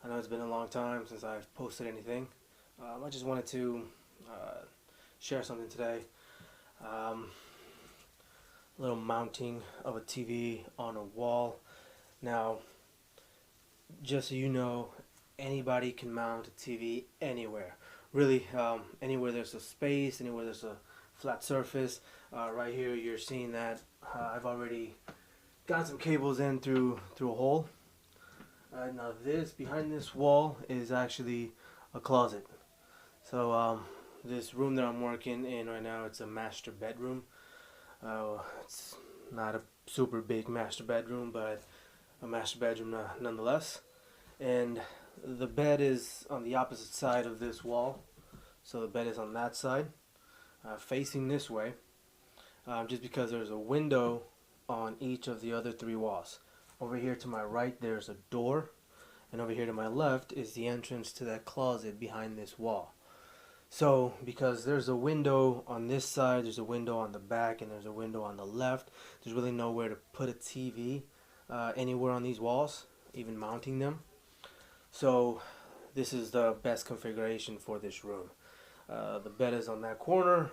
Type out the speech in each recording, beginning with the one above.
I know it's been a long time since I've posted anything. I just wanted to share something today. A little mounting of a TV on a wall. Now, just so you know, anybody can mount a TV anywhere. Really, anywhere there's a space, anywhere there's a flat surface. Right here, you're seeing that I've already got some cables in through a hole. Now this, behind this wall, is actually a closet. So this room that I'm working in right now, it's a master bedroom. It's not a super big master bedroom, but a master bedroom nonetheless. And the bed is on the opposite side of this wall. So the bed is on that side, facing this way, just because there's a window on each of the other three walls. Over here to my right there's a door, and over here to my left is the entrance to that closet behind this wall. So because there's a window on this side, there's a window on the back, and there's a window on the left, there's really nowhere to put a TV anywhere on these walls, even mounting them. So this is the best configuration for this room. The bed is on that corner,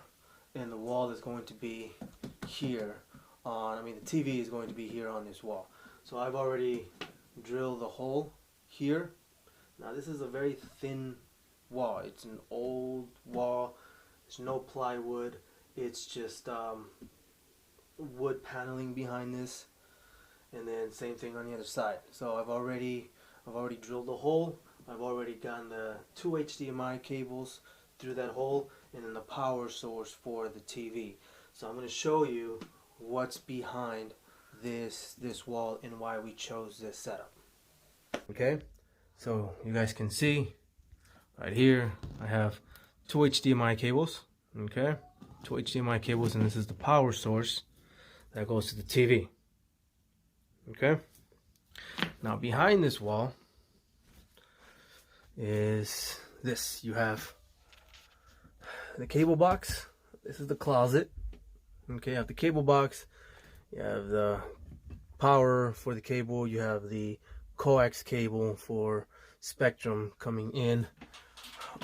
and the wall is going to be here the TV is going to be here on this wall. So I've already drilled the hole here. Now this is a very thin wall. It's an old wall. There's no plywood. It's just wood paneling behind this, and then same thing on the other side. So I've already drilled the hole. I've already gotten the two HDMI cables through that hole, and then the power source for the TV. So I'm going to show you what's behind this wall and why we chose this setup. Okay, so you guys can see right here I have two HDMI cables. Okay, two HDMI cables, and this is the power source that goes to the TV. Okay, now behind this wall is this. You have the cable box. This is the closet. Okay, you have the cable box, you have the power for the cable, you have the coax cable for spectrum coming in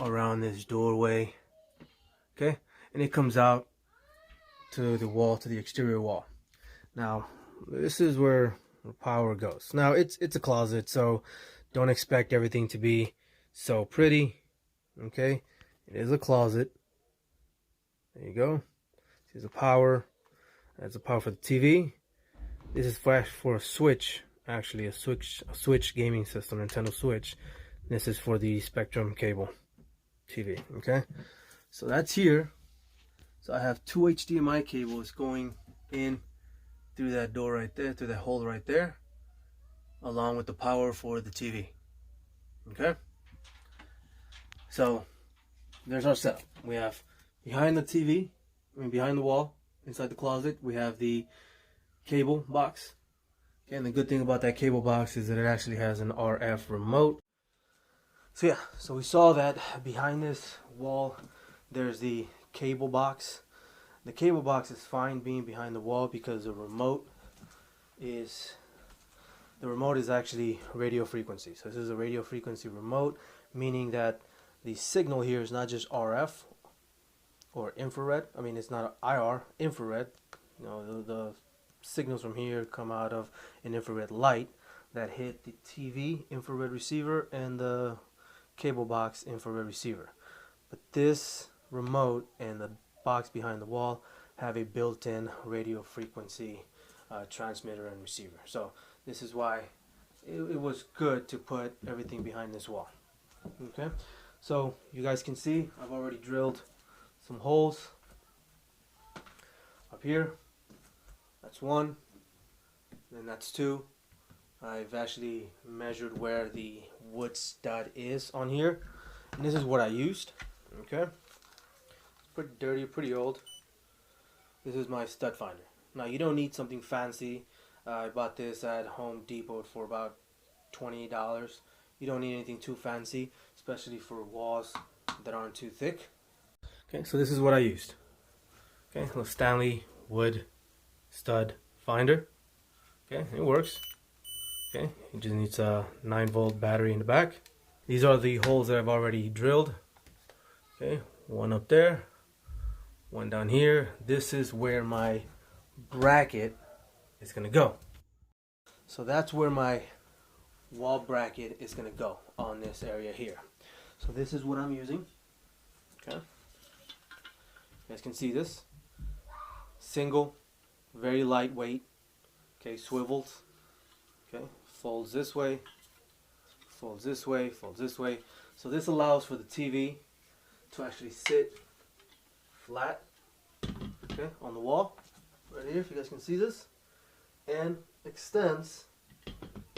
around this doorway. Okay, and it comes out to the wall, to the exterior wall. Now this is where the power goes. Now it's a closet, so don't expect everything to be so pretty. Okay, it is a closet. There you go. This is a power. That's a power for the TV. This is for a Switch, actually a Switch gaming system, Nintendo Switch. This is for the Spectrum cable TV. Okay, so that's here. So I have two HDMI cables going in through that door right there, through that hole right there, along with the power for the TV. Okay, so there's our setup. We have behind the TV, behind the wall, inside the closet, we have the cable box. Okay, and the good thing about that cable box is that it actually has an RF remote. So yeah, so we saw that behind this wall there's the cable box. The cable box is fine being behind the wall because the remote is actually radio frequency. So this is a radio frequency remote, meaning that the signal here is not just RF or infrared. I mean, it's not IR, infrared. You know, the signals from here come out of an infrared light that hit the TV infrared receiver and the cable box infrared receiver. But this remote and the box behind the wall have a built-in radio frequency transmitter and receiver. So this is why it was good to put everything behind this wall. Okay, so you guys can see I've already drilled some holes up here. That's one, then that's two. I've actually measured where the wood stud is on here, and this is what I used. Okay, it's pretty dirty, pretty old. This is my stud finder. Now you don't need something fancy. I bought this at Home Depot for about $28. You don't need anything too fancy, especially for walls that aren't too thick. Okay, so this is what I used. Okay, a little Stanley wood stud finder. Okay, it works. Okay, it just needs a 9-volt battery in the back. These are the holes that I've already drilled. Okay, one up there, one down here. This is where my bracket is gonna go. So that's where my wall bracket is gonna go, on this area here. So this is what I'm using. Okay, you guys can see this. Single, very lightweight. Okay, swivels. Okay, folds this way, folds this way, folds this way. So this allows for the TV to actually sit flat, okay, on the wall right here, if you guys can see this, and extends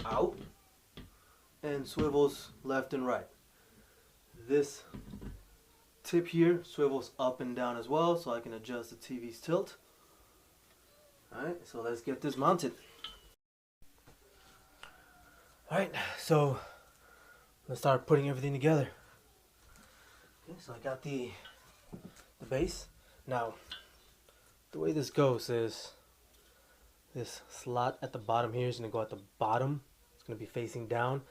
out and swivels left and right. This tip here swivels up and down as well, so I can adjust the TV's tilt. Alright, so let's get this mounted. Alright, so let's start putting everything together. Okay, so I got the base. Now, the way this goes is this slot at the bottom here is going to go at the bottom. It's going to be facing down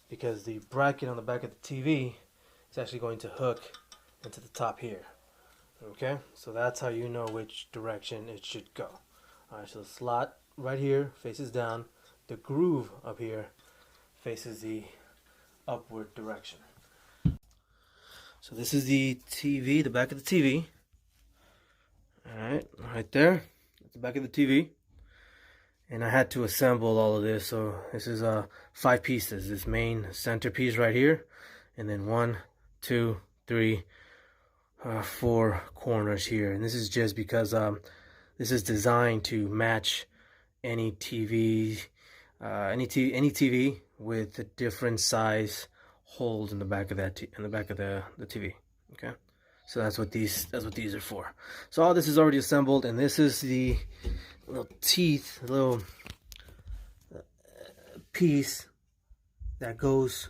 because the bracket on the back of the TV is actually going to hook into the top here. Okay, so that's how you know which direction it should go. Alright, so the slot right here faces down. The groove up here faces the upward direction. So this is the TV, the back of the TV. Alright, right there. That's the back of the TV. And I had to assemble all of this. So this is 5 pieces. This main centerpiece right here. And then 1, 2, 3, 4 corners here. And this is just because this is designed to match any TV, any TV with a different size holes in the back of that the TV. Okay, so that's what these are for. So all this is already assembled, and this is the little teeth, little piece that goes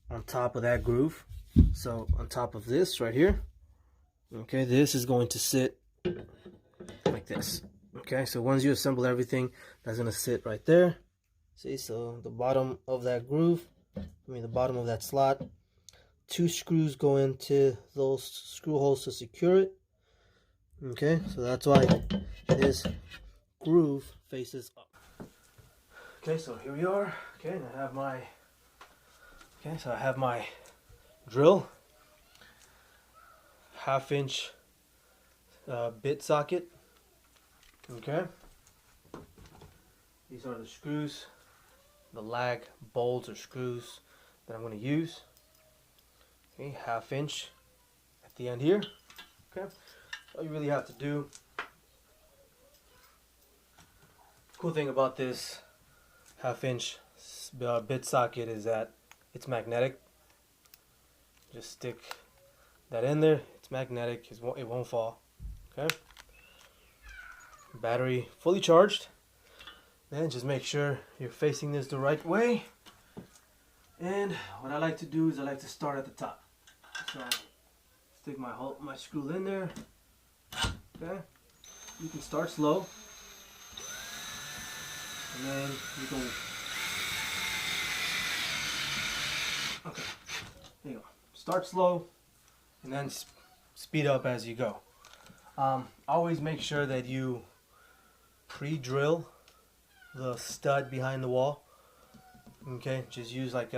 on top of that groove. So on top of this right here, okay, this is going to sit like this. Okay, so once you assemble everything, that's gonna sit right there. See, so the bottom of that groove, the bottom of that slot, 2 screws go into those screw holes to secure it. Okay, so that's why this groove faces up. Okay, so here we are. Okay, and I have my drill, 1/2 inch bit socket. Okay, these are the screws, the lag bolts or screws that I'm going to use. Okay, 1/2 inch at the end here. Okay, all you really have to do. Cool thing about this 1/2 inch bit socket is that it's magnetic. Just stick that in there. It's magnetic. It won't fall. Okay. Battery fully charged. Then just make sure you're facing this the right way. And what I like to do is I like to start at the top. So stick my screw in there. Okay. You can start slow. And then you go. Okay. There you go. Start slow and then speed up as you go. Always make sure that you pre-drill the stud behind the wall. Okay, just use like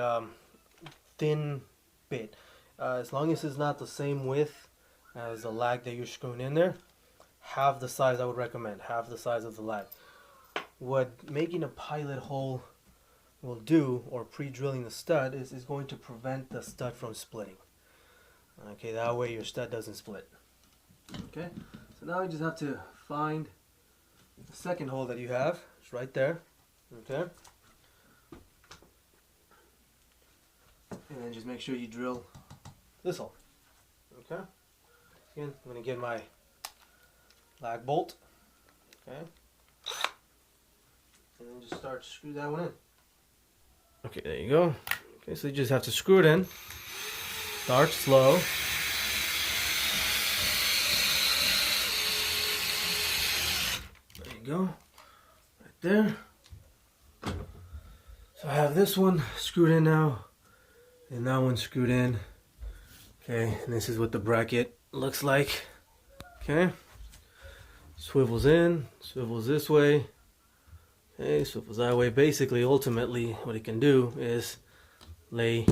thin bit. As long as it's not the same width as the lag that you're screwing in there, half the size I would recommend, half the size of the lag. What making a pilot hole will do, or pre-drilling the stud, is going to prevent the stud from splitting. Okay, that way your stud doesn't split. Okay, so now you just have to find the second hole that you have. It's right there. Okay, and then just make sure you drill this hole. Okay, again, I'm going to get my lag bolt. Okay, and then just start to screw that one in. Okay, there you go. Okay, so you just have to screw it in. Start slow. There you go. Right there. So I have this one screwed in now. and that one's screwed in. Okay, and this is what the bracket looks like. Okay, swivels in, swivels this way. Okay, swivels that way. Basically, ultimately, what it can do is lay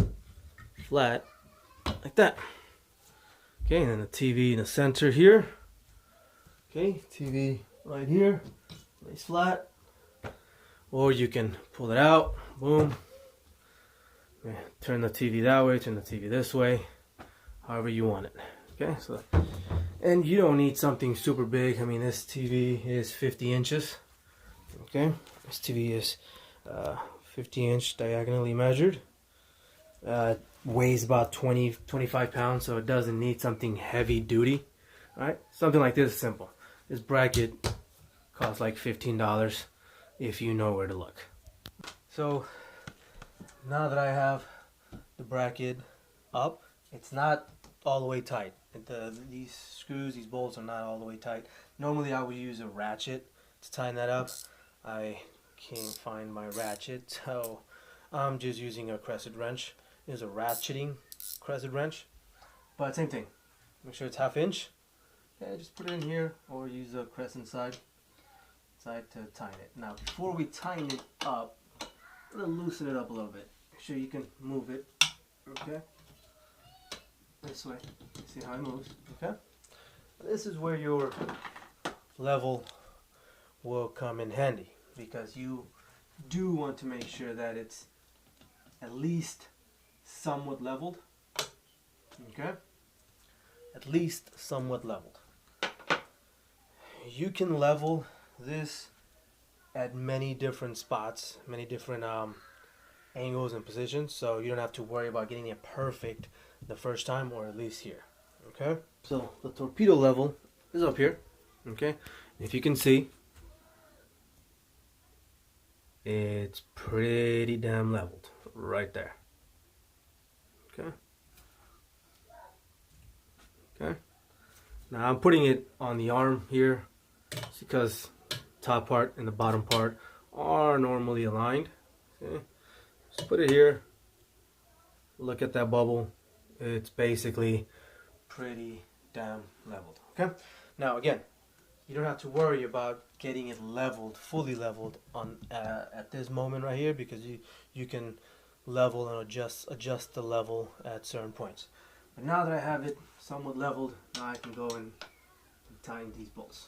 flat like that. Okay, and then the TV in the center here. Okay, TV right here, lays flat. Or you can pull it out, boom. Okay, turn the TV that way, turn the TV this way, however you want it. Okay, so, and you don't need something super big. I mean, this TV is 50 inches. Okay, this TV is 50-inch diagonally measured. Weighs about 25 pounds, so it doesn't need something heavy duty. Alright, something like this is simple. This bracket costs like $15 if you know where to look. So now that I have the bracket up, it's not all the way tight. These screws, these bolts are not all the way tight. Normally I would use a ratchet to tighten that up. I can't find my ratchet, so I'm just using a crescent wrench. There's a ratcheting crescent wrench, but same thing. Make sure it's 1/2 inch. Yeah, just put it in here or use a crescent side to tighten it. Now before we tighten it up, I'm gonna loosen it up a little bit. Make sure you can move it. Okay, this way. See how it moves. Okay, this is where your level will come in handy, because you do want to make sure that it's at least somewhat leveled. Okay, at least somewhat leveled. You can level this at many different spots, many different angles and positions, so you don't have to worry about getting it perfect the first time, or at least here. Okay, so the torpedo level is up here. Okay, if you can see, it's pretty damn leveled right there. Okay. Okay. Now I'm putting it on the arm here because top part and the bottom part are normally aligned. Okay. Just put it here. Look at that bubble. It's basically pretty damn leveled. Okay. Now again, you don't have to worry about getting it leveled, fully leveled on at this moment right here, because you can level and adjust the level at certain points. But now that I have it somewhat leveled, now I can go and tighten these bolts.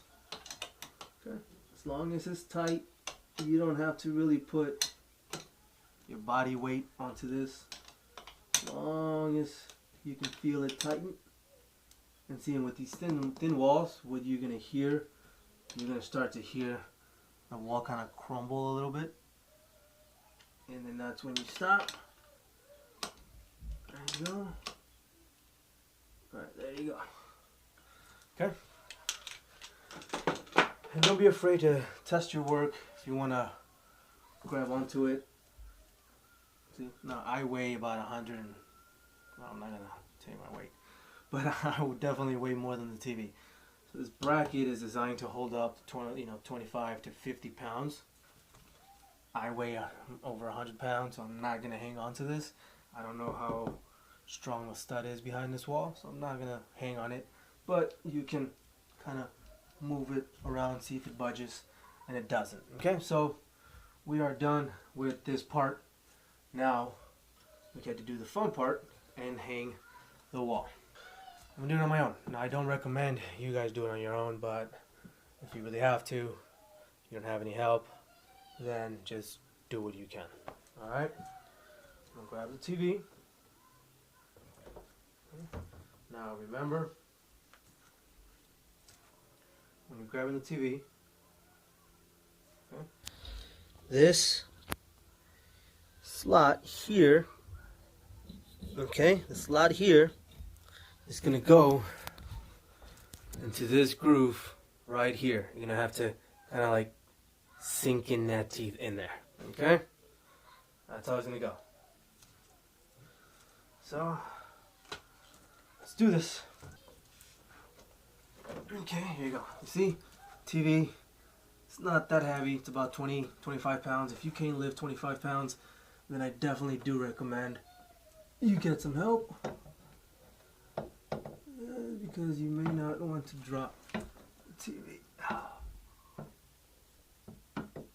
Okay. As long as it's tight, you don't have to really put your body weight onto this. As long as you can feel it tighten. And seeing with these thin walls, what you're gonna hear, you're gonna start to hear the wall kind of crumble a little bit, and then that's when you stop. There you go. All right, there you go. Okay. And don't be afraid to test your work if you wanna grab onto it. See, now I weigh about 100 and, well, I'm not gonna tell you my weight, but I would definitely weigh more than the TV. So this bracket is designed to hold up to 25 to 50 pounds. I weigh over 100 pounds, so I'm not gonna hang on to this. I don't know how strong the stud is behind this wall, so I'm not gonna hang on it. But you can kind of move it around, see if it budges, and it doesn't. Okay, so we are done with this part. Now we get to do the fun part and hang the wall. I'm doing it on my own. Now I don't recommend you guys do it on your own, but if you really have to, you don't have any help, then just do what you can. Alright? I'm gonna grab the TV. Okay. Now remember, when you're grabbing the TV, okay, this slot here, okay, the slot here is going to go into this groove right here. You're going to have to kind of like sink in that teeth in there, okay? That's how it's going to go. So, let's do this. Okay, here you go. You see, TV, it's not that heavy. It's about 25 pounds. If you can't lift 25 pounds, then I definitely do recommend you get some help, because you may not want to drop the TV.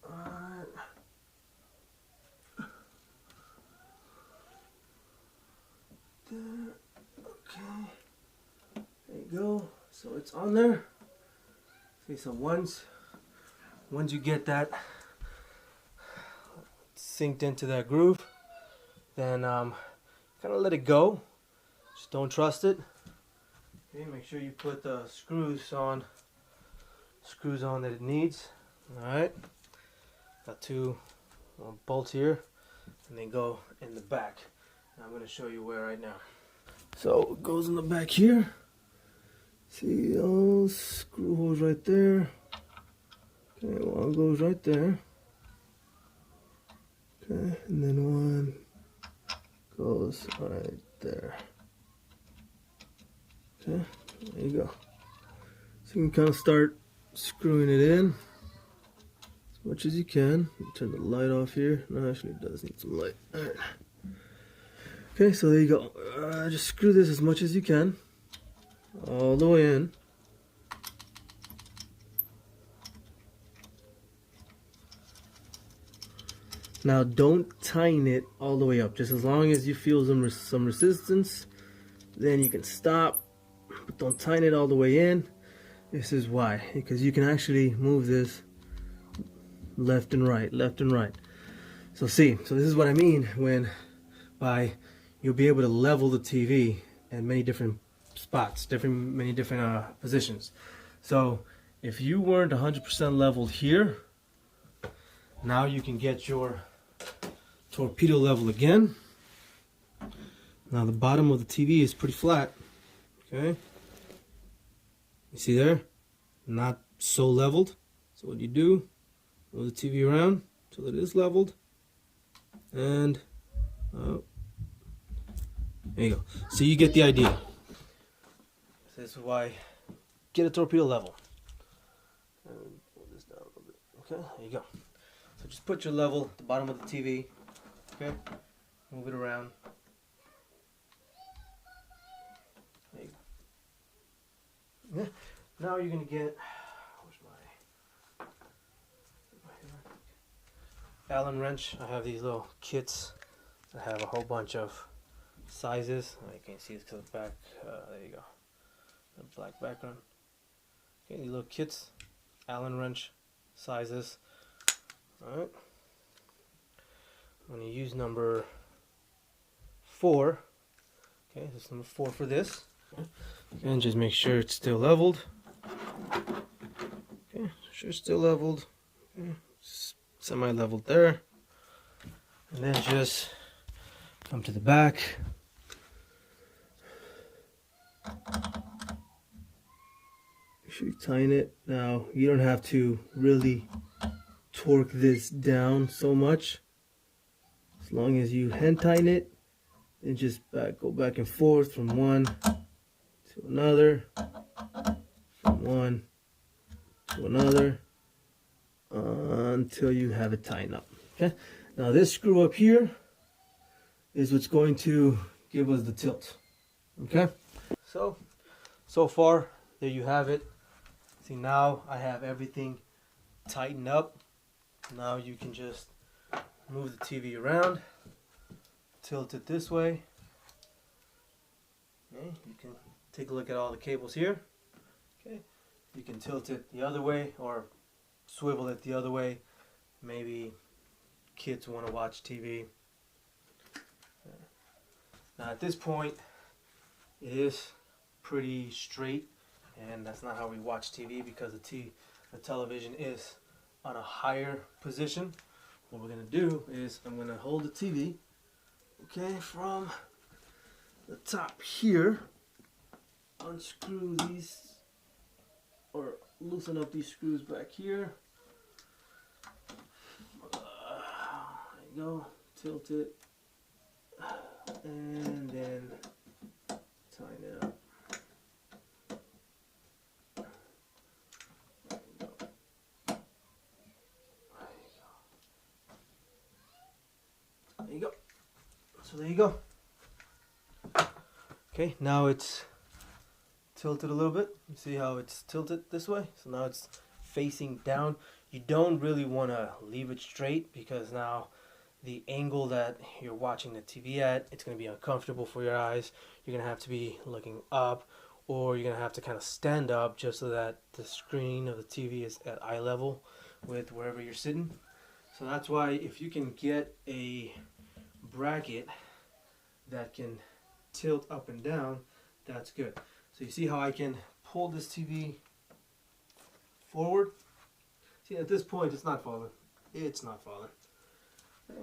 Alright. There. Okay. There you go. So it's on there. See, so once you get that synced into that groove, then kind of let it go. Just don't trust it. Okay, make sure you put the screws on that it needs. Alright, got two bolts here, and they go in the back. And I'm going to show you where right now. So it goes in the back here. See those screw holes right there. Okay, one goes right there. Okay, and then one goes right there. Okay, there you go. So you can kind of start screwing it in as much as you can. Turn the light off here. No, actually it does need some light. All right. Okay, so there you go. Just screw this as much as you can, all the way in. Now don't tighten it all the way up. Just as long as you feel some resistance, then you can stop. But don't tighten it all the way in. This is why, because you can actually move this left and right, left and right. So see, so this is what I mean when you'll be able to level the TV at many different spots, many different positions. So if you weren't 100% leveled here, now you can get your torpedo level again. Now the bottom of the TV is pretty flat. Okay, you see there? Not so leveled. So what you do, move the TV around till it is leveled, and there you go. So you get the idea. This is why get a torpedo level. And pull this down a little bit. Okay, there you go. So just put your level at the bottom of the TV. Okay, move it around. There you go. Yeah. Now you're gonna get. Where's my Allen wrench? I have these little kits that have a whole bunch of sizes. You can't see this because of the back. There you go. The black background. Okay, these little kits, Allen wrench sizes. All right. I'm going to use number 4. Okay, this is number 4 for this. Okay. And just make sure it's still leveled. Okay, sure it's still leveled. Okay. Semi-leveled there. And then just come to the back. Make sure you tighten it. Now, you don't have to really torque this down so much. As long as you hand tighten it, and just go back and forth from one to another, from one to another, until you have it tightened up. Okay. Now this screw up here is what's going to give us the tilt. Okay. So far, there you have it. See, now I have everything tightened up. Now you can just move the TV around, tilt it this way. Okay, you can take a look at all the cables here. Okay, you can tilt it the other way or swivel it the other way. Maybe kids want to watch TV. Now at this point, it is pretty straight, and that's not how we watch TV because the television is on a higher position. What we're going to do is I'm going to hold the TV, okay, from the top here, unscrew these, or loosen up these screws back here. There you go, tilt it, and then tighten it up. There you go. So there you go. Okay, now it's tilted a little bit. You see how it's tilted this way? So now it's facing down. You don't really want to leave it straight because now the angle that you're watching the TV at, it's going to be uncomfortable for your eyes. You're going to have to be looking up, or you're going to have to kind of stand up just so that the screen of the TV is at eye level with wherever you're sitting. So that's why if you can get a bracket that can tilt up and down, that's good. So you see how I can pull this TV forward? See, at this point it's not falling. It's not falling. Okay.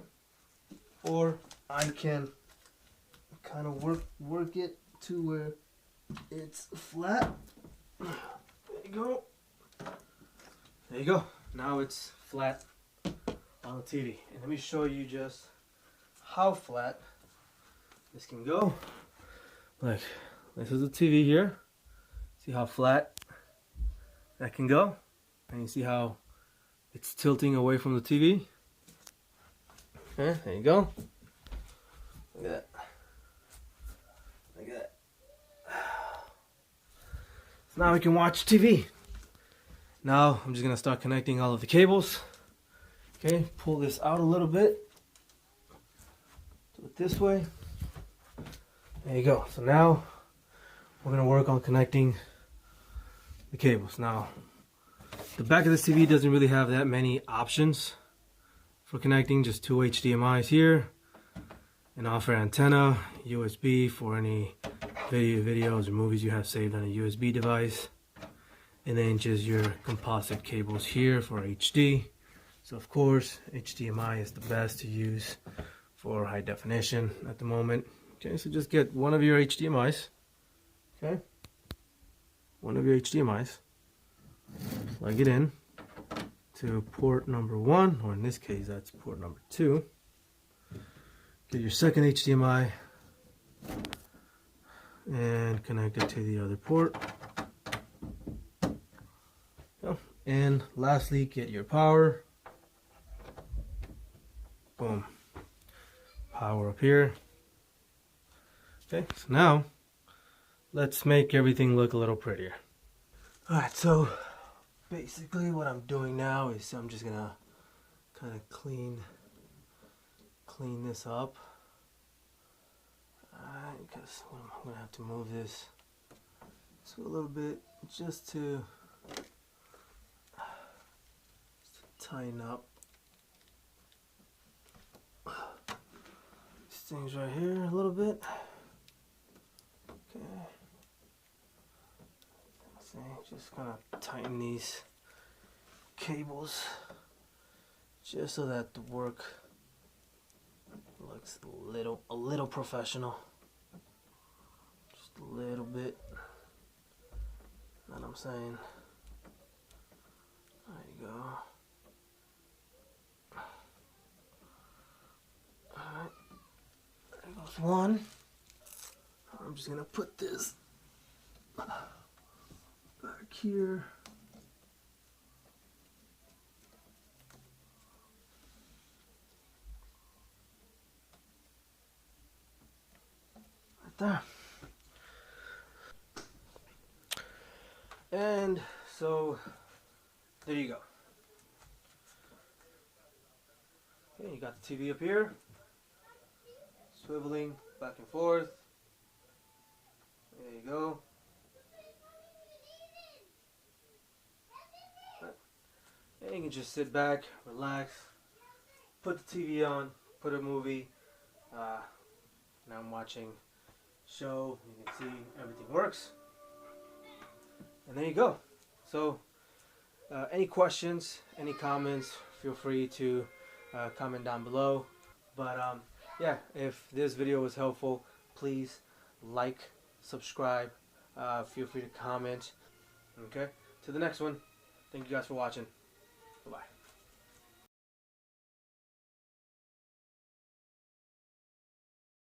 Or I can kind of work it to where it's flat. There you go. There you go. Now it's flat on the TV. And let me show you just how flat this can go. Like, this is the TV here. See how flat that can go? And you see how it's tilting away from the TV? Okay, there you go. Look at that. Look at that. So now we can watch TV. Now I'm just gonna start connecting all of the cables. Okay, pull this out a little bit. Do it this way. There you go. So now we're gonna work on connecting the cables. Now, the back of this TV doesn't really have that many options for connecting. Just two HDMI's here, an off-air antenna, USB for any videos or movies you have saved on a USB device, and then just your composite cables here for HD. So of course, HDMI is the best to use for high definition at the moment. Okay, so just get one of your HDMI's. Okay, one of your HDMI's. Plug it in to port number 1, or in this case, that's port number 2. Get your second HDMI and connect it to the other port. And lastly, get your power. Boom. Power up here. Okay, so now let's make everything look a little prettier. Alright, so basically what I'm doing now is I'm just gonna kind of clean this up. Alright, because I'm gonna have to move this a little bit just to tighten up these things right here a little bit. Okay. See, just gonna tighten these cables just so that the work looks a little professional. Just a little bit. Know what I'm saying? There you go. Alright. There goes one. I'm just gonna put this back here. Right there. And so there you go. Okay, you got the TV up here, swiveling back and forth. There you go. And you can just sit back, relax, put the TV on, put a movie. Now I'm watching a show. You can see everything works. And there you go. So any questions, any comments, feel free to comment down below. But yeah, if this video was helpful, please like, subscribe, feel free to comment. Okay, to the next one. Thank you guys for watching. Bye-bye.